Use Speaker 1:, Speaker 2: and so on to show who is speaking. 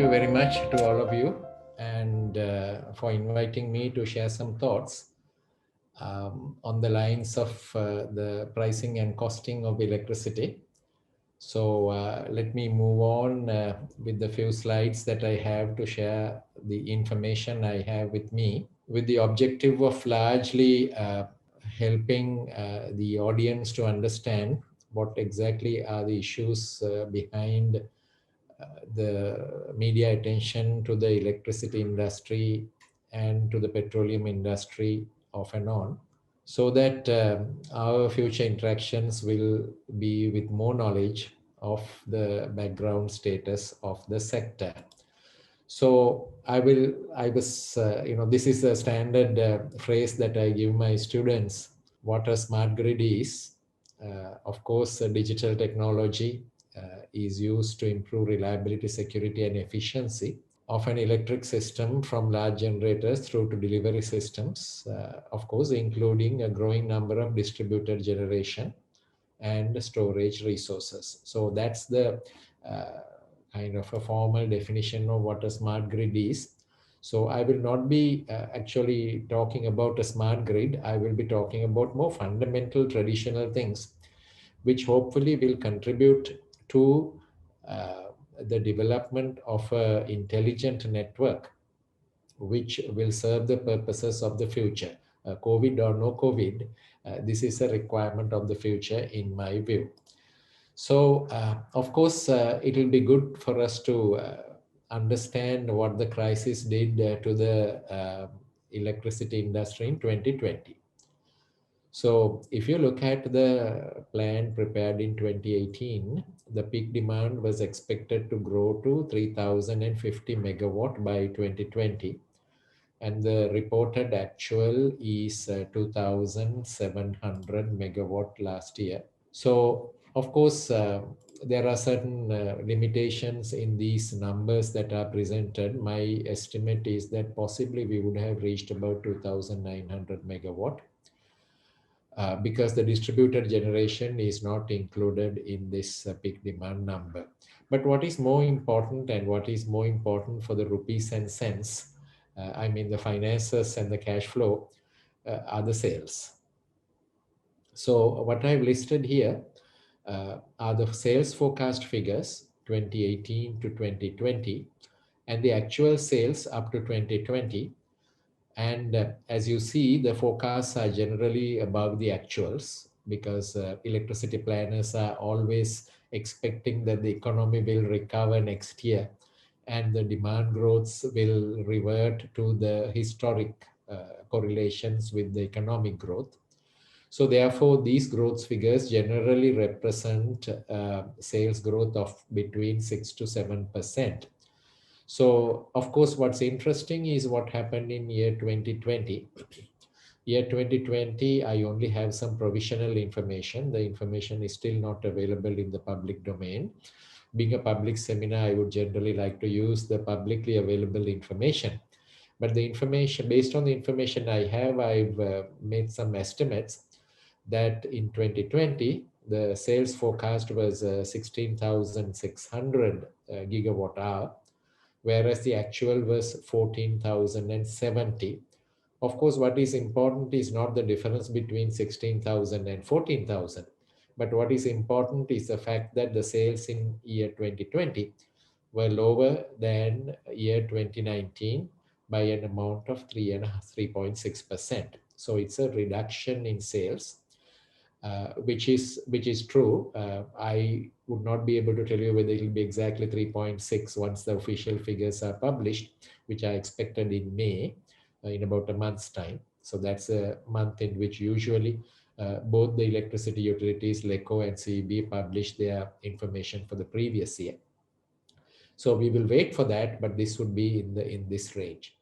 Speaker 1: you very much to all of you and for inviting me to share some thoughts on the lines of the pricing and costing of electricity. So let me move on with the few slides that I have to share the information I have with me with the objective of largely helping the audience to understand what exactly are the issues behind the media attention to the electricity industry and to the petroleum industry off and on, so that our future interactions will be with more knowledge of the background status of the sector. So this is a standard phrase that I give my students. What a smart grid is, of course, digital technology is used to improve reliability, security, and efficiency of an electric system from large generators through to delivery systems, of course, including a growing number of distributed generation and storage resources. So that's the uh, kind of a formal definition of what a smart grid is. So I will not be actually talking about a smart grid. I will be talking about more fundamental traditional things, which hopefully will contribute to uh, the development of an intelligent network, which will serve the purposes of the future. COVID or no COVID, this is a requirement of the future in my view. So, of course, it will be good for us to understand what the crisis did to the electricity industry in 2020. So, if you look at the plan prepared in 2018, the peak demand was expected to grow to 3050 megawatt by 2020, and the reported actual is 2700 megawatt last year. So, of course, there are certain limitations in these numbers that are presented. My estimate is that possibly we would have reached about 2900 megawatt because the distributed generation is not included in this peak demand number. But what is more important, and what is more important for the rupees and cents, I mean the finances and the cash flow, are the sales. So what I've listed here are the sales forecast figures 2018 to 2020 and the actual sales up to 2020. And as you see, the forecasts are generally above the actuals because electricity planners are always expecting that the economy will recover next year and the demand growths will revert to the historic correlations with the economic growth. So therefore, these growth figures generally represent sales growth of between 6 to 7%. So, of course, what's interesting is what happened in year 2020. Year 2020, I only have some provisional information. The information is still not available in the public domain. Being a public seminar, I would generally like to use the publicly available information. But the information, based on the information I have, I've made some estimates that in 2020, the sales forecast was 16,600 gigawatt hour, whereas the actual was 14,070. Of course, what is important is not the difference between 16,000 and 14,000, but what is important is the fact that the sales in year 2020 were lower than year 2019 by an amount of 3.6%. So it's a reduction in sales, which is true. I would not be able to tell you whether it will be exactly 3.6 once the official figures are published, which are expected in May, in about a month's time. So that's a month in which usually both the electricity utilities, LECO and CEB, publish their information for the previous year. So we will wait for that, but this would be in this range.